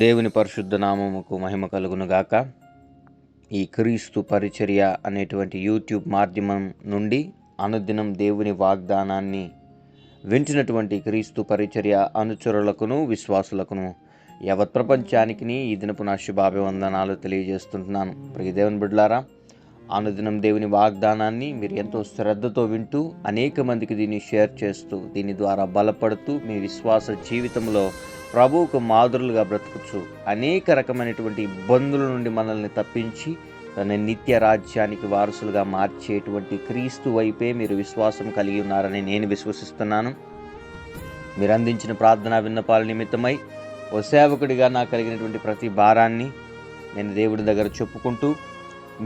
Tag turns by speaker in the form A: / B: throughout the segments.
A: దేవుని పరిశుద్ధ నామముకు మహిమ కలుగునుగాక. ఈ క్రీస్తు పరిచర్య అనేటువంటి యూట్యూబ్ మాధ్యమం నుండి అనుదినం దేవుని వాగ్దానాన్ని వింటున్నటువంటి క్రీస్తు పరిచర్య అనుచరులకును విశ్వాసులకును యావత్ ప్రపంచానికి ఈ దినపు నా శుభాభివందనాలు తెలియజేస్తుంటున్నాను. ప్రియ దేవుని బిడ్డలారా, అనుదినం దేవుని వాగ్దానాన్ని మీరు ఎంతో శ్రద్ధతో వింటూ అనేక మందికి దీన్ని షేర్ చేస్తూ దీని ద్వారా బలపడుతూ మీ విశ్వాస జీవితంలో ప్రభువుకు మాదిరులుగా బ్రతుకుచు అనేక రకమైనటువంటి ఇబ్బందుల నుండి మనల్ని తప్పించి తన నిత్య రాజ్యానికి వారసులుగా మార్చేటువంటి క్రీస్తు వైపే మీరు విశ్వాసం కలిగి ఉన్నారని నేను విశ్వసిస్తున్నాను. మీరు అందించిన ప్రార్థనా విన్నపాల నిమిత్తమై ఓ సేవకుడిగా నాకు కలిగినటువంటి ప్రతి భారాన్ని నేను దేవుడి దగ్గర చెప్పుకుంటూ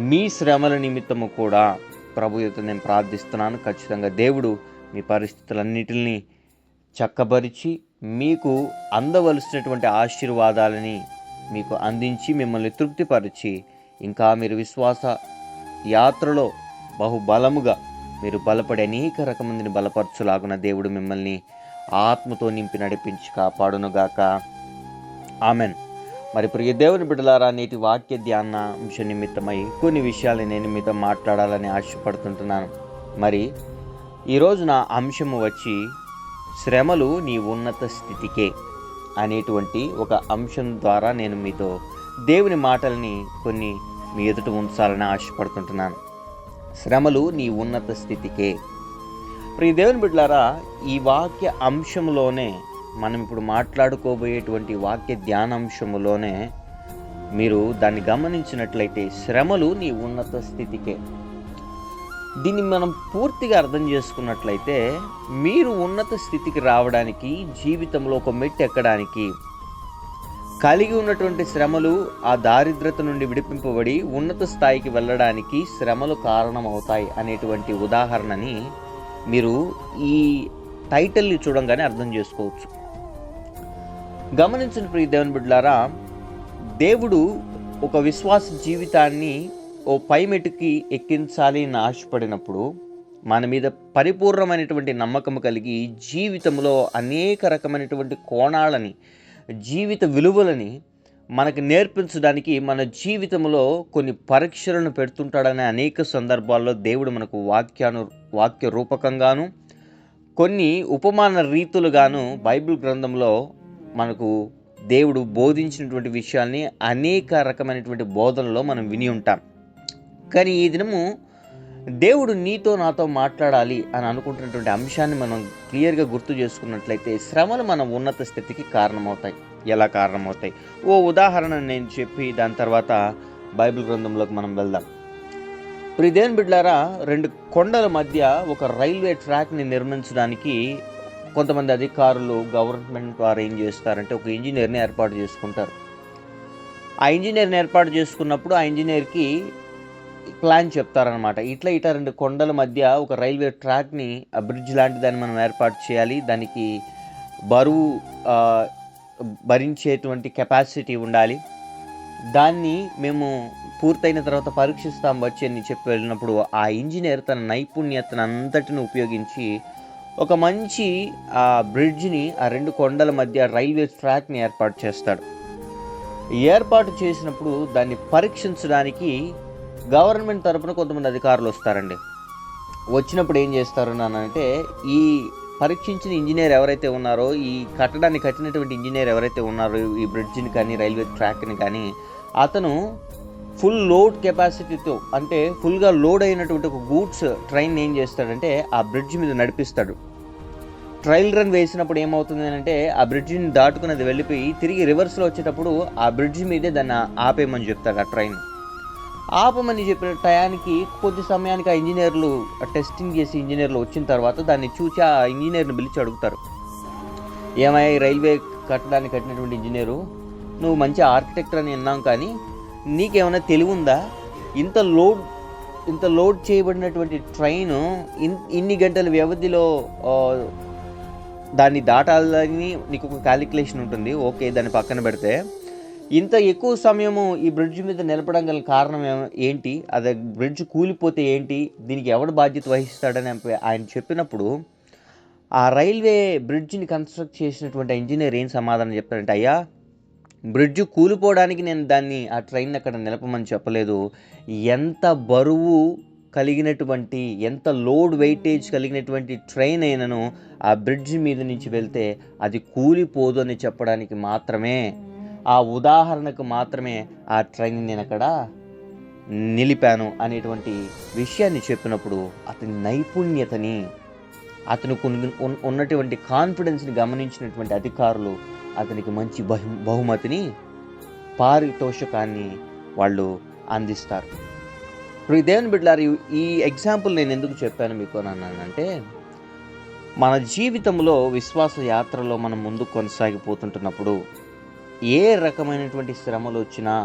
A: మీ శ్రమల నిమిత్తము కూడా ప్రభు యొక్క నేను ప్రార్థిస్తున్నాను. ఖచ్చితంగా దేవుడు మీ పరిస్థితులన్నిటిని చక్కబరిచి మీకు అందవలసినటువంటి ఆశీర్వాదాలని మీకు అందించి మిమ్మల్ని తృప్తిపరిచి ఇంకా మీరు విశ్వాస యాత్రలో బహుబలముగా మీరు బలపడి అనేక రకమందిని బలపరచులాగున దేవుడు మిమ్మల్ని ఆత్మతో నింపి నడిపించి కాపాడునుగాక. ఆమెన్. మరి ప్రియ దేవుని బిడ్డలారా, నేటి వాక్య ధ్యాన అంశ నిమిత్తమై కొన్ని విషయాలు నేను మీతో మాట్లాడాలని ఆశపడుతుంటున్నాను. మరి ఈరోజు నా అంశము వచ్చి శ్రమలు నీ ఉన్నత స్థితికే అనేటువంటి ఒక అంశం ద్వారా నేను మీతో దేవుని మాటల్ని కొన్ని మీ ఎదుట ఉంచాలని ఆశపడుతుంటున్నాను. శ్రమలు నీ ఉన్నత స్థితికే. ప్రియ దేవుని బిడ్డలారా, ఈ వాక్య అంశంలోనే మనం ఇప్పుడు మాట్లాడుకోబోయేటువంటి వాక్య ధ్యానాంశములోనే మీరు దాన్ని గమనించినట్లయితే శ్రమలు నీ ఉన్నత స్థితికే. దీన్ని మనం పూర్తిగా అర్థం చేసుకున్నట్లయితే మీరు ఉన్నత స్థితికి రావడానికి, జీవితంలో ఒక మెట్టు ఎక్కడానికి కలిగి ఉన్నటువంటి శ్రమలు ఆ దారిద్రత నుండి విడిపింపబడి ఉన్నత స్థాయికి వెళ్ళడానికి శ్రమలు కారణమవుతాయి అనేటువంటి ఉదాహరణని మీరు ఈ టైటిల్ని చూడంగానే అర్థం చేసుకోవచ్చు. గమనించిన ప్రియ దేవుని బిడ్డలారా, దేవుడు ఒక విశ్వాస జీవితాన్ని ఓ పై మెట్టుకి ఎక్కించాలి అని ఆశపడినప్పుడు మన మీద పరిపూర్ణమైనటువంటి నమ్మకం కలిగి జీవితంలో అనేక రకమైనటువంటి కోణాలని, జీవిత విలువలని మనకు నేర్పించడానికి మన జీవితంలో కొన్ని పరీక్షలను పెడుతుంటాడనే అనేక సందర్భాల్లో దేవుడు మనకు వాక్య రూపకంగాను కొన్ని ఉపమాన రీతులుగాను బైబిల్ గ్రంథంలో మనకు దేవుడు బోధించినటువంటి విషయాల్ని అనేక రకమైనటువంటి బోధనలో మనం విని ఉంటాం. కానీ ఈ దినము దేవుడు నీతో నాతో మాట్లాడాలి అని అనుకుంటున్నటువంటి అంశాన్ని మనం క్లియర్గా గుర్తు చేసుకున్నట్లయితే శ్రమలు మన ఉన్నత స్థితికి కారణమవుతాయి. ఎలా కారణమవుతాయి? ఓ ఉదాహరణ నేను చెప్పి దాని తర్వాత బైబిల్ గ్రంథంలోకి మనం వెళ్దాం. ప్రియ దేవుని బిడ్డలారా, రెండు కొండల మధ్య ఒక రైల్వే ట్రాక్ని నిర్మించడానికి కొంతమంది అధికారులు గవర్నమెంట్ వారు ఏం చేస్తారంటే ఒక ఇంజనీర్ని ఏర్పాటు చేసుకుంటారు. ఆ ఇంజనీర్ని ఏర్పాటు చేసుకున్నప్పుడు ఆ ఇంజనీర్కి ప్లాన్ చెప్తారనమాట. ఇట్లా రెండు కొండల మధ్య ఒక రైల్వే ట్రాక్ని, బ్రిడ్జ్ లాంటి దాన్ని మనం ఏర్పాటు చేయాలి. దానికి బరువు భరించేటువంటి కెపాసిటీ ఉండాలి. దాన్ని మేము పూర్తయిన తర్వాత పరీక్షిస్తాం వచ్చి అని చెప్పి వెళ్ళినప్పుడు ఆ ఇంజనీర్ తన నైపుణ్యతను అంతటిని ఉపయోగించి ఒక మంచి బ్రిడ్జ్ని, ఆ రెండు కొండల మధ్య రైల్వే ట్రాక్ని ఏర్పాటు చేస్తాడు. ఏర్పాటు చేసినప్పుడు దాన్ని పరీక్షించడానికి గవర్నమెంట్ తరపున కొంతమంది అధికారులు వస్తారండి. వచ్చినప్పుడు ఏం చేస్తారు అంటే, ఈ పరీక్షించిన ఇంజనీర్ ఎవరైతే ఉన్నారో, ఈ కట్టడాన్ని కట్టినటువంటి ఇంజనీర్ ఎవరైతే ఉన్నారో, ఈ బ్రిడ్జిని కానీ రైల్వే ట్రాక్ని కానీ, అతను ఫుల్ లోడ్ కెపాసిటీతో, అంటే ఫుల్గా లోడ్ అయినటువంటి ఒక గూడ్స్ ట్రైన్ ఏం చేస్తాడంటే ఆ బ్రిడ్జ్ మీద నడిపిస్తాడు. ట్రయల్ రన్ వేసినప్పుడు ఏమవుతుంది అంటే ఆ బ్రిడ్జిని దాటుకున్నది వెళ్ళిపోయి తిరిగి రివర్స్లో వచ్చేటప్పుడు ఆ బ్రిడ్జ్ మీదే దాన్ని ఆపేయమని చెప్తాడు. ఆ ట్రైన్ ఆపమని చెప్పిన టయానికి కొద్ది సమయానికి ఆ ఇంజనీర్లు టెస్టింగ్ చేసి ఇంజనీర్లు వచ్చిన తర్వాత దాన్ని చూసి ఆ ఇంజనీర్ని పిలిచి అడుగుతారు, ఏమయ్యా ఈ రైల్వే కట్టడాన్ని కట్టినటువంటి ఇంజనీరు, నువ్వు మంచి ఆర్కిటెక్టర్ అని విన్నాం, కానీ నీకేమైనా తెలివి ఉందా? ఇంత లోడ్ చేయబడినటువంటి ట్రైన్ ఇన్ని గంటల వ్యవధిలో దాన్ని దాటాలని నీకు ఒక క్యాలిక్యులేషన్ ఉంటుంది. ఓకే, దాన్ని పక్కన పెడితే ఇంత ఎక్కువ సమయము ఈ బ్రిడ్జ్ మీద నిలపడం గల కారణం ఏంటి? అదే బ్రిడ్జ్ కూలిపోతే ఏంటి? దీనికి ఎవడు బాధ్యత వహిస్తాడని ఆయన చెప్పినప్పుడు ఆ రైల్వే బ్రిడ్జిని కన్స్ట్రక్ట్ చేసినటువంటి ఇంజనీర్ ఏం సమాధానం చెప్తాడంటే, అయ్యా బ్రిడ్జ్ కూలిపోవడానికి నేను ఆ ట్రైన్ అక్కడ నిలపమని చెప్పలేదు. ఎంత బరువు కలిగినటువంటి, ఎంత లోడ్ వెయిటేజ్ కలిగినటువంటి ట్రైన్ అయినను ఆ బ్రిడ్జ్ మీద నుంచి వెళ్తే అది కూలిపోదు అని చెప్పడానికి మాత్రమే, ఆ ఉదాహరణకు మాత్రమే ఆ ట్రైన్ నేను అక్కడ నిలిపాను అనేటువంటి విషయాన్ని చెప్పినప్పుడు అతని నైపుణ్యతని, అతను ఉన్నటువంటి కాన్ఫిడెన్స్ని గమనించినటువంటి అధికారులు అతనికి మంచి బహుమతిని, పారితోషికాన్ని వాళ్ళు అందిస్తారు. ఇప్పుడు దేవుని బిడ్డలారా, ఈ ఎగ్జాంపుల్ నేను ఎందుకు చెప్పాను మీకు అన్నానంటే, మన జీవితంలో విశ్వాస యాత్రలో మనం ముందు కొనసాగిపోతుంటున్నప్పుడు ఏ రకమైనటువంటి శ్రమలు వచ్చినా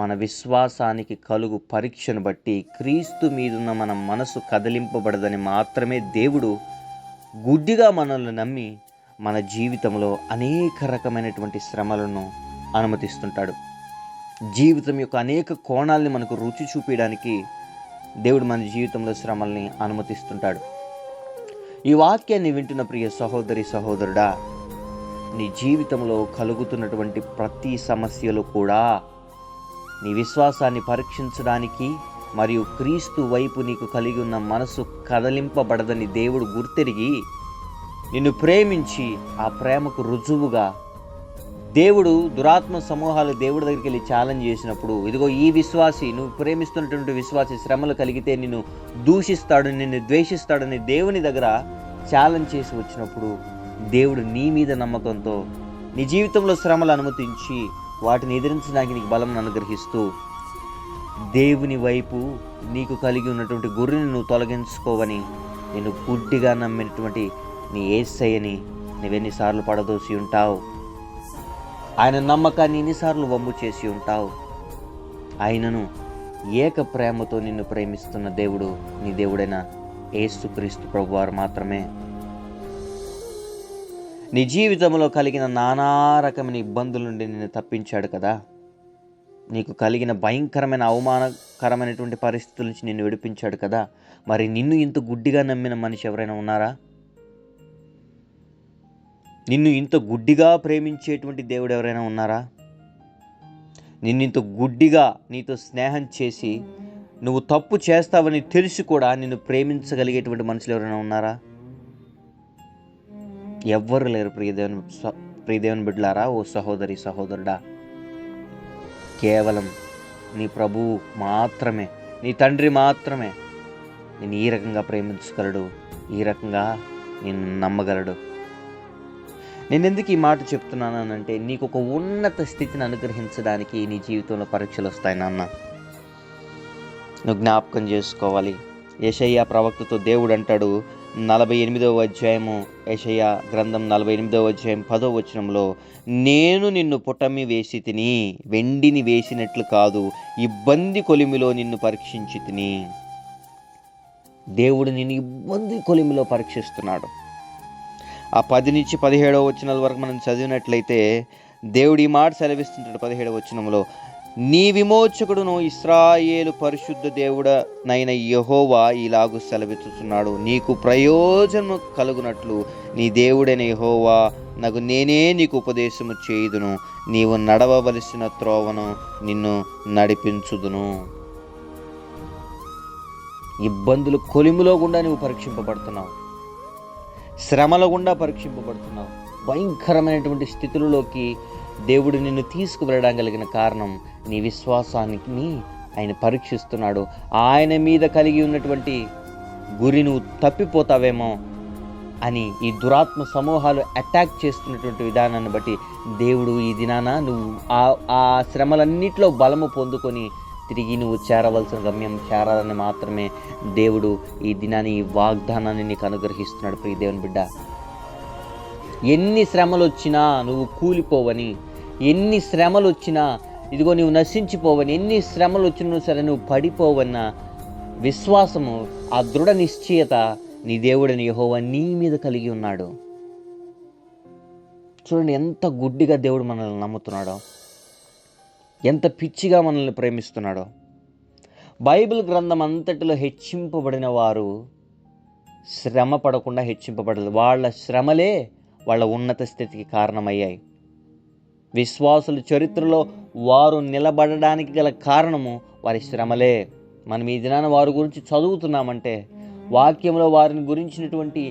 A: మన విశ్వాసానికి కలుగు పరీక్షను బట్టి క్రీస్తు మీదున్న మన మనసు కదిలింపబడదని మాత్రమే దేవుడు గుడ్డిగా మనల్ని నమ్మి మన జీవితంలో అనేక రకమైనటువంటి శ్రమలను అనుమతిస్తుంటాడు. జీవితం యొక్క అనేక కోణాలని మనకు రుచి చూపించడానికి దేవుడు మన జీవితంలో శ్రమల్ని అనుమతిస్తుంటాడు. ఈ వాక్యాన్ని వింటున్న ప్రియ సహోదరి సహోదరుడా, నీ జీవితంలో కలుగుతున్నటువంటి ప్రతి సమస్యలు కూడా నీ విశ్వాసాన్ని పరీక్షించడానికి మరియు క్రీస్తు వైపు నీకు కలిగి ఉన్న మనసు కదలింపబడదని దేవుడు గుర్తెరిగి నిన్ను ప్రేమించి ఆ ప్రేమకు రుజువుగా దేవుడు దురాత్మ సమూహాలు దేవుడి దగ్గరికి వెళ్ళి ఛాలెంజ్ చేసినప్పుడు, ఇదిగో ఈ విశ్వాసి, నువ్వు ప్రేమిస్తున్నటువంటి విశ్వాసి శ్రమలు కలిగితే నిన్ను దూషిస్తాడు, నిన్ను ద్వేషిస్తాడని దేవుని దగ్గర ఛాలెంజ్ చేసి వచ్చినప్పుడు దేవుడు నీ మీద నమ్మకంతో నీ జీవితంలో శ్రమలు అనుమతించి వాటిని ఎదిరించడానికి నీకు బలం అనుగ్రహిస్తూ దేవుని వైపు నీకు కలిగి ఉన్నటువంటి గురిని నువ్వు తొలగించుకోవని నేను గుడ్డిగా నమ్మినటువంటి నీ యేసయ్యని నువ్వెన్నిసార్లు పడదోసి ఉంటావు, ఆయన నమ్మకాన్ని ఎన్నిసార్లు వమ్ము చేసి ఉంటావు. ఆయనను ఏక ప్రేమతో నిన్ను ప్రేమిస్తున్న దేవుడు నీ దేవుడైన యేసుక్రీస్తు ప్రభువారు మాత్రమే. నీ జీవితంలో కలిగిన నానా రకమైన ఇబ్బందుల నుండి నిన్ను తప్పించాడు కదా. నీకు కలిగిన భయంకరమైన అవమానకరమైనటువంటి పరిస్థితుల నుంచి నిన్ను విడిపించాడు కదా. మరి నిన్ను ఇంత గుడ్డిగా నమ్మిన మనిషి ఎవరైనా ఉన్నారా? నిన్ను ఇంత గుడ్డిగా ప్రేమించేటువంటి దేవుడు ఎవరైనా ఉన్నారా? నిన్ను ఇంత గుడ్డిగా నీతో స్నేహం చేసి నువ్వు తప్పు చేస్తావని తెలిసి కూడా నిన్ను ప్రేమించగలిగేటువంటి మనుషులు ఎవరైనా ఉన్నారా? ఎవ్వరు లేరు. ప్రియదేవుని బిడ్డలారా, ఓ సహోదరి సహోదరుడా, కేవలం నీ ప్రభువు మాత్రమే, నీ తండ్రి మాత్రమే నేను ఈ రకంగా ప్రేమించగలడు, ఈ రకంగా నేను నమ్మగలడు. నేను ఎందుకు ఈ మాట చెప్తున్నానంటే, నీకు ఒక ఉన్నత స్థితిని అనుగ్రహించడానికి నీ జీవితంలో పరీక్షలు వస్తాయి నాన్న. నువ్వు జ్ఞాపకం చేసుకోవాలి. యెషయా ప్రవక్తతో దేవుడు అంటాడు, 48వ అధ్యాయము, యెషయా గ్రంథం 48వ అధ్యాయం 10వ వచనంలో, నేను నిన్ను పుటమి వేసి తిని, వెండిని వేసినట్లు కాదు, ఇబ్బంది కొలిమిలో నిన్ను పరీక్షించి తిని. దేవుడు నిన్ను ఇబ్బంది కొలిమిలో పరీక్షిస్తున్నాడు. ఆ 10 నుంచి 17వ వచనాల వరకు మనం చదివినట్లయితే దేవుడు ఈ మాట సెలవిస్తుంటాడు. 17వ వచనంలో, నీ విమోచకుడును ఇశ్రాయేలు పరిశుద్ధ దేవుడనైన యెహోవా ఇలాగు సెలవిస్తున్నాడు, నీకు ప్రయోజనము కలుగునట్లు నీ దేవుడైన యెహోవా నాకు నేనే నీకు ఉపదేశము చేయుదును, నీవు నడవవలసిన త్రోవను నిన్ను నడిపించుదును. ఇబ్బందులు కొలిమిలో గుండా నువ్వు పరీక్షింపబడుతున్నావు, శ్రమల గుండా పరీక్షింపబడుతున్నావు. భయంకరమైనటువంటి స్థితులలోకి దేవుడు నిన్ను తీసుకువెళ్ళడం కలిగిన కారణం నీ విశ్వాసానికి ఆయన పరీక్షిస్తున్నాడు. ఆయన మీద కలిగి ఉన్నటువంటి గురి నువ్వు తప్పిపోతావేమో అని ఈ దురాత్మ సమూహాలు అటాక్ చేస్తున్నటువంటి విధానాన్ని బట్టి దేవుడు ఈ దినాన నువ్వు ఆ శ్రమలన్నిటిలో బలము పొందుకొని తిరిగి నువ్వు చేరవలసిన గమ్యం చేరాలని మాత్రమే దేవుడు ఈ దినాన్ని, ఈ వాగ్దానాన్ని నీకు అనుగ్రహిస్తున్నాడు. ప్రియ దేవుని బిడ్డ, ఎన్ని శ్రమలు వచ్చినా నువ్వు కూలిపోవని, ఎన్ని శ్రమలు వచ్చినా ఇదిగో నువ్వు నశించిపోవని, ఎన్ని శ్రమలు వచ్చినా సరే నువ్వు పడిపోవన్న విశ్వాసము, ఆ దృఢ నిశ్చయత నీ దేవుడని యెహోవా నీ మీద కలిగి ఉన్నాడు. చూడండి ఎంత గుడ్డిగా దేవుడు మనల్ని నమ్ముతున్నాడో, ఎంత పిచ్చిగా మనల్ని ప్రేమిస్తున్నాడో. బైబిల్ గ్రంథం అంతటిలో హెచ్చింపబడిన వారు శ్రమ పడకుండా హెచ్చింపబడలేదు. వాళ్ళ శ్రమలే వాళ్ళ ఉన్నత స్థితికి కారణమయ్యాయి. విశ్వాసుల చరిత్రలో వారు నిలబడడానికి గల కారణము వారి శ్రమలే. మనం ఈ దినాన వారి గురించి చదువుతున్నామంటే, వాక్యంలో వారిని గురించినటువంటి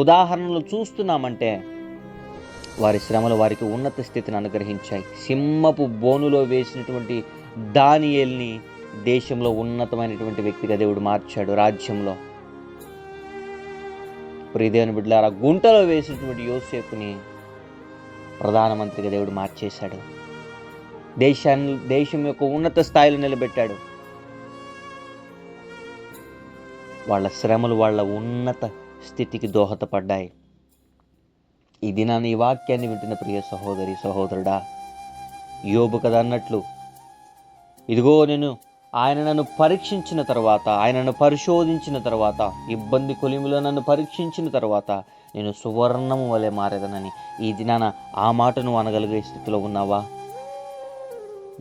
A: ఉదాహరణలు చూస్తున్నామంటే, వారి శ్రమలు వారికి ఉన్నత స్థితిని అనుగ్రహించాయి. సింహపు బోనులో వేసినటువంటి దానియేలుని దేశంలో ఉన్నతమైనటువంటి వ్యక్తిగా దేవుడు మార్చాడు. రాజ్యంలో ప్రియదేవుని బిడ్డలారా, గుంటలో వేసినటువంటి యోసేపుని ప్రధానమంత్రిగా దేవుడు మార్చేశాడు. దేశం యొక్క ఉన్నత స్థాయిలో నిలబెట్టాడు. వాళ్ళ శ్రమలు వాళ్ళ ఉన్నత స్థితికి దోహదపడ్డాయి. ఈ దినాన్ని ఈ వాక్యాన్ని వింటున్న ప్రియ సహోదరి సహోదరుడా, యోబు కదా అన్నట్లు, ఆయన నన్ను పరీక్షించిన తర్వాత, ఆయన నన్ను పరిశోధించిన తర్వాత, ఇబ్బంది కొలిమిలో నన్ను పరీక్షించిన తర్వాత నేను సువర్ణము వలె మారేదనని ఈ దినాన ఆ మాట నువ్వు అనగలిగే స్థితిలో ఉన్నావా?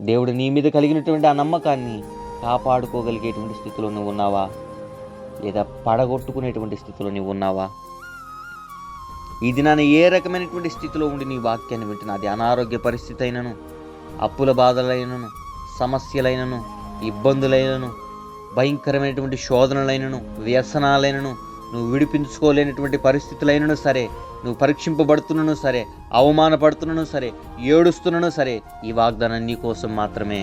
A: దేవుడు నీ మీద కలిగినటువంటి ఆ నమ్మకాన్ని కాపాడుకోగలిగేటువంటి స్థితిలో నువ్వు ఉన్నావా? లేదా పడగొట్టుకునేటువంటి స్థితిలో నువ్వు ఉన్నావా? ఈ దినాన ఏ రకమైనటువంటి స్థితిలో ఉండి నీ వాక్యాన్ని వింటున్నా, అది అనారోగ్య పరిస్థితి అయినను, అప్పుల బాధలైనను, సమస్యలైనను, ఇబ్బందులైనను, భయంకరమైనటువంటి శోధనలైనను, వ్యసనాలైనను, నువ్వు విడిపించుకోలేనటువంటి పరిస్థితులైనను సరే, నువ్వు పరీక్షింపబడుతున్నను సరే, అవమానపడుతున్నను సరే, ఏడుస్తున్నను సరే, ఈ వాగ్దానం నీ కోసం మాత్రమే.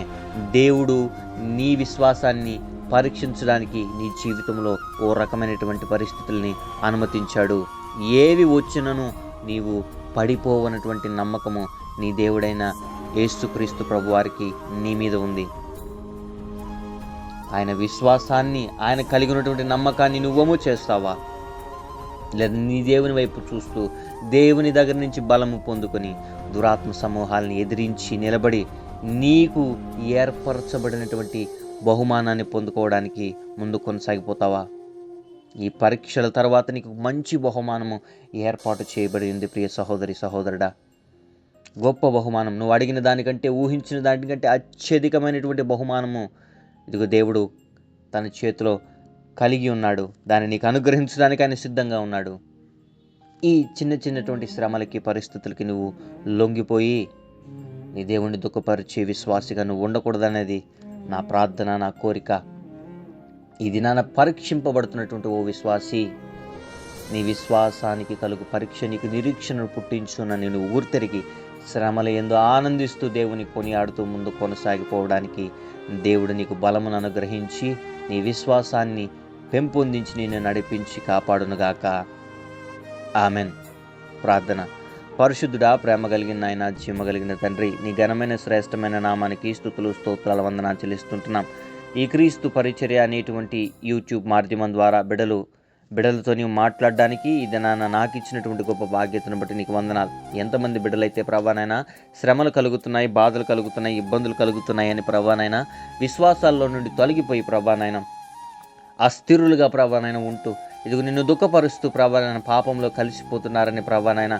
A: దేవుడు నీ విశ్వాసాన్ని పరీక్షించడానికి నీ జీవితంలో ఓ రకమైనటువంటి పరిస్థితుల్ని అనుమతించాడు. ఏవి వచ్చినను నీవు పడిపోవనటువంటి నమ్మకము నీ దేవుడైన యేసుక్రీస్తు ప్రభువారికి నీ మీద ఉంది. ఆయన విశ్వాసాన్ని, ఆయన కలిగినటువంటి నమ్మకాన్ని నువ్వము చేస్తావా? లేదా నీ దేవుని వైపు చూస్తూ దేవుని దగ్గర నుంచి బలము పొందుకొని దురాత్మ సమూహాలను ఎదిరించి నిలబడి నీకు ఏర్పరచబడినటువంటి బహుమానాన్ని పొందుకోవడానికి ముందు కొనసాగిపోతావా? ఈ పరీక్షల తర్వాత నీకు మంచి బహుమానము ఏర్పాటు చేయబడి ఉంది ప్రియ సహోదరి సహోదరుడా. గొప్ప బహుమానం, నువ్వు అడిగిన దానికంటే, ఊహించిన దానికంటే అత్యధికమైనటువంటి బహుమానము దేవుడు తన చేతిలో కలిగి ఉన్నాడు. దాన్ని నీకు అనుగ్రహించడానికి ఆయన సిద్ధంగా ఉన్నాడు. ఈ చిన్నటువంటి శ్రమలకి, పరిస్థితులకి నువ్వు లొంగిపోయి నీ దేవుణ్ణి దుఃఖపరిచే విశ్వాసిగా నువ్వు ఉండకూడదనేది నా ప్రార్థన, నా కోరిక. ఈ దినాన పరీక్షింపబడుతున్నటువంటి ఓ విశ్వాసి, నీ విశ్వాసానికి కలుగు పరీక్ష నీకు నిరీక్షణను పుట్టించునని నువ్వు ఊర్తెరిగి శ్రమల యందు ఆనందిస్తూ దేవుని కొనియాడుతూ ముందు కొనసాగిపోవడానికి దేవుడు నీకు బలమును అనుగ్రహించి నీ విశ్వాసాన్ని పెంపొందించి నిన్ను నడిపించి కాపాడునుగాక. ఆమెన్. ప్రార్థన. పరిశుద్ధుడా, ప్రేమ కలిగిన నాయన, జీవ కలిగిన తండ్రి, నీ ఘనమైన శ్రేష్టమైన నామానికి స్తుతులు స్తోత్రాల వందనాలు చెల్లిస్తుంటున్నాం. ఈ క్రీస్తు పరిచర్య అనేటువంటి యూట్యూబ్ మాధ్యమం ద్వారా బిడ్డలతో నీవు మాట్లాడడానికి ఈ దినాన నాకు ఇచ్చినటువంటి గొప్ప బాధ్యతను బట్టి నీకు వందనాలు. ఎంతమంది బిడ్డలైతే ప్రభానైనా శ్రమలు కలుగుతున్నాయి, బాధలు కలుగుతున్నాయి, ఇబ్బందులు కలుగుతున్నాయని ప్రభానైనా విశ్వాసాల్లో నుండి తొలగిపోయి ప్రభానైనా అస్థిరులుగా ప్రభానైనా ఉంటూ నిన్ను దుఃఖపరుస్తూ ప్రభానైనా పాపంలో కలిసిపోతున్నారని ప్రభానైనా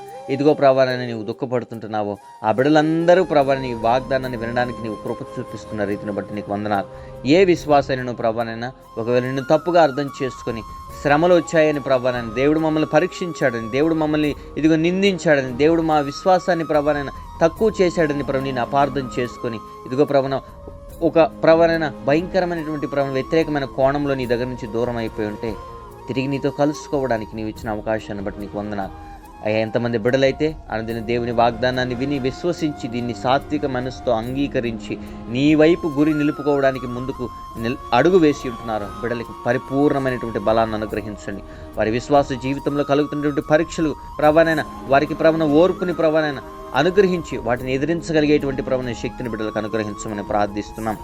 A: ప్రభానైనా నీవు దుఃఖపడుతుంటున్నావు. ఆ బిడ్డలందరూ ప్రభాని నీ వాగ్దానాన్ని వినడానికి నీవు కృప చూపిస్తున్న రీతిని బట్టి నీకు వందనాలు. ఏ విశ్వాసాన్ని ప్రభానైనా ఒకవేళ నిన్ను తప్పుగా అర్థం చేసుకొని శ్రమలు వచ్చాయని ప్రభానైనా దేవుడు మమ్మల్ని పరీక్షించాడని, దేవుడు మమ్మల్ని నిందించాడని, దేవుడు మా విశ్వాసాన్ని ప్రభానైనా తక్కువ చేశాడని నేను అపార్థం చేసుకొని ప్రభాన ఒక ప్రవణన భయంకరమైనటువంటి వ్యతిరేకమైన కోణంలో నీ దగ్గర నుంచి దూరం అయిపోయి ఉంటే తిరిగి నీతో కలుసుకోవడానికి నీవు ఇచ్చిన అవకాశాన్ని బట్టి నీకు వందనాలు. అయ్యా, ఎంతమంది బిడ్డలైతే అనుదిన దేవుని వాగ్దానాన్ని విని విశ్వసించి దీన్ని సాత్విక మనసుతో అంగీకరించి నీ వైపు గురి నిలుపుకోవడానికి ముందుకు అడుగు వేసి ఉంటున్నారు, బిడ్డలకి పరిపూర్ణమైనటువంటి బలాన్ని అనుగ్రహించండి. వారి విశ్వాస జీవితంలో కలుగుతున్నటువంటి పరీక్షలు ప్రభానైనా వారికి ఓర్పుని ప్రభానైనా అనుగ్రహించి వాటిని ఎదిరించగలిగేటువంటి శక్తిని బిడ్డలకు అనుగ్రహించమని ప్రార్థిస్తున్నాం.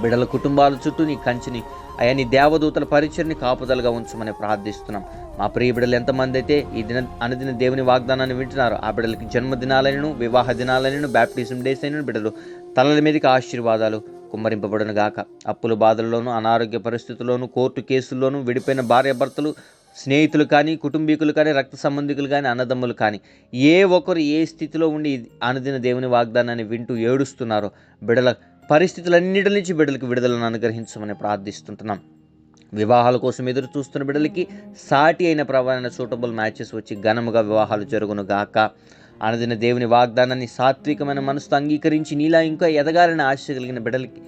A: బిడ్డల కుటుంబాల చుట్టూ నీ కంచిని అయ్యా, నీ దేవదూతల పరిచర్ని కాపుదలుగా ఉంచమని ప్రార్థిస్తున్నాం. మా ప్రియ బిడ్డలు ఎంతమంది అయితే ఈ అనుదిన దేవుని వాగ్దానాన్ని వింటున్నారు, ఆ బిడ్డలకి జన్మదినాలైనను, వివాహ దినాలైనను, బ్యాప్టిజం డేస్ అయినను బిడ్డలు తలల మీదకి ఆశీర్వాదాలు కుమ్మరింపబడును గాక. అప్పుల బాధల్లోనూ, అనారోగ్య పరిస్థితుల్లోనూ, కోర్టు కేసుల్లోనూ, విడిపోయిన భార్యాభర్తలు, స్నేహితులు కానీ, కుటుంబీకులు కానీ, రక్త సంబంధికులు కానీ, అన్నదమ్ములు కానీ ఏ ఒక్కరు ఏ స్థితిలో ఉండి అనుదిన దేవుని వాగ్దానాన్ని వింటూ ఏడుస్తున్నారో బిడ్డల పరిస్థితులన్నిటి నుంచి బిడ్డలకు విడుదలను అనుగ్రహించమని ప్రార్థిస్తుంటున్నాం. వివాహాల కోసం ఎదురు చూస్తున్న బిడ్డలకి సాటి అయిన సూటబుల్ మ్యాచెస్ వచ్చి ఘనముగా వివాహాలు జరుగును గాక. అనుదిన దేవుని వాగ్దానాన్ని సాత్వికమైన మనసుతో అంగీకరించి నీలా ఇంకా ఎదగాలని ఆశ కలిగిన బిడ్డలకి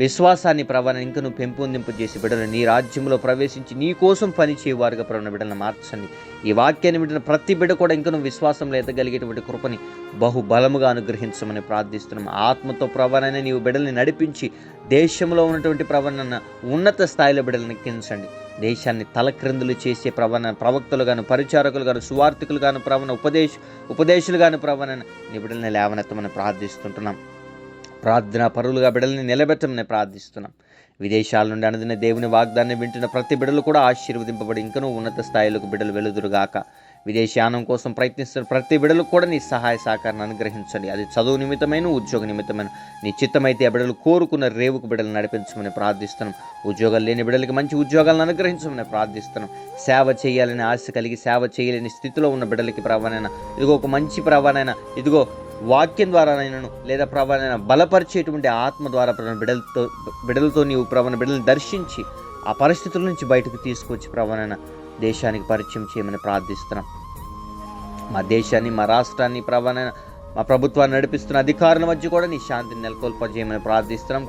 A: విశ్వాసాన్ని ప్రభావం ఇంకా నువ్వు పెంపొందింపజేసి బిడ్డలు నీ రాజ్యంలో ప్రవేశించి నీ కోసం పనిచేయవారుగా ప్రభావ బిడ్డలను మార్చండి. ఈ వాక్యాన్ని వింటున్న ప్రతి బిడ్డ కూడా ఇంకా నువ్వు విశ్వాసంలో ఎదగలిగేటువంటి కృపని బహుబలముగా అనుగ్రహించమని ప్రార్థిస్తున్నాం. ఆత్మతో ప్రభావాన్ని నీవు బిడ్డల్ని నడిపించి దేశంలో ఉన్నటువంటి ప్రభావాన్ని ఉన్నత స్థాయిలో బిడ్డలను ఎక్కించండి. దేశాన్ని తలక్రిందులు చేసే ప్రవక్తలు గాను, పరిచారకులు గాను, సువార్థికులు గాను ప్రభావం ఉపదేశులు గాను ప్రభావం నీ బిడ్డల్ని లేవనెత్తమని ప్రార్థిస్తుంటున్నాం. ప్రార్థనా పరులుగా బిడ్డల్ని నిలబెట్టమని ప్రార్థిస్తున్నాం. విదేశాల నుండి అనుదిన దేవుని వాగ్దాన్ని వింటున్న ప్రతి బిడ్డలు కూడా ఆశీర్వదింపబడి ఇంకనూ ఉన్నత స్థాయిలకు బిడ్డలు వెలుదురుగాక. విదేశయానం కోసం ప్రయత్నిస్తున్న ప్రతి బిడ్డలు కూడా నీ సహాయ సహకారాన్ని అనుగ్రహించండి. అది చదువు నిమిత్తమైన, ఉద్యోగ నిమిత్తమైన నీ చిత్తమైతే ఆ బిడ్డలు కోరుకున్న రేవుకు బిడ్డలు నడిపించమని ప్రార్థిస్తున్నాం. ఉద్యోగాలు లేని బిడ్డలకి మంచి ఉద్యోగాలను అనుగ్రహించమని ప్రార్థిస్తున్నాం. సేవ చేయాలని ఆశ కలిగి సేవ చేయలేని స్థితిలో ఉన్న బిడ్డలకి ప్రభావనైనా ఇదిగో ఒక మంచి ప్రభావనైనా ఇదిగో వాక్యం ద్వారానైనాను లేదా ప్రభావనైనా బలపరిచేటువంటి ఆత్మ ద్వారా బిడ్డలతో నీవు ప్రభావం బిడ్డలను దర్శించి ఆ పరిస్థితుల నుంచి బయటకు తీసుకొచ్చి ప్రభావనైనా దేశానికి పరిచయం చేయమని ప్రార్థిస్తున్నాం. మా దేశాన్ని, మా రాష్ట్రాన్ని ప్రభావనైనా మా ప్రభుత్వాన్ని నడిపిస్తున్న అధికారుల మధ్య కూడా నీ శాంతిని నెలకొల్పజేయమని ప్రార్థిస్తున్నాం.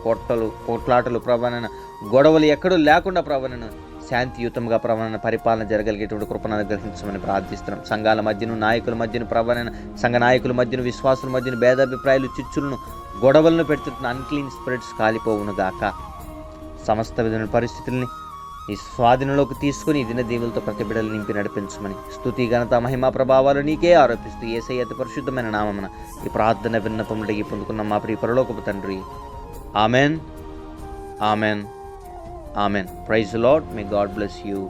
A: కోట్లాటలు ప్రభావనైనా గొడవలు ఎక్కడూ లేకుండా ప్రభావనైనా శాంతియుతంగా ప్రభావం పరిపాలన జరగలిగేటువంటి కృపను అనుగ్రహించమని ప్రార్థిస్తున్నాం. సంఘాల మధ్యను, నాయకుల మధ్యను ప్రభావం సంఘ నాయకుల మధ్యను, విశ్వాసుల మధ్యను భేదాభిప్రాయాలు, చిచ్చులను, గొడవలను పెడుతున్న అన్క్లీన్ స్పిరిట్స్ కాలిపోవును గాక. సమస్త విధమైన పరిస్థితుల్ని నీ స్వాధీనంలోకి తీసుకుని దిన దీవులతో ప్రతి బిడ్డలు నింపి నడిపించమని స్తుతి, ఘనత, మహిమా ప్రభావాలు నీకే ఆరోపిస్తూ యేసయ్య అతి పరిశుద్ధమైన నామమున ఈ ప్రార్థన విన్నపములు అడిగి పొందుకున్న మా ప్రియ పరలోకపు తండ్రి. Amen, amen, amen. Praise the Lord. May God bless you.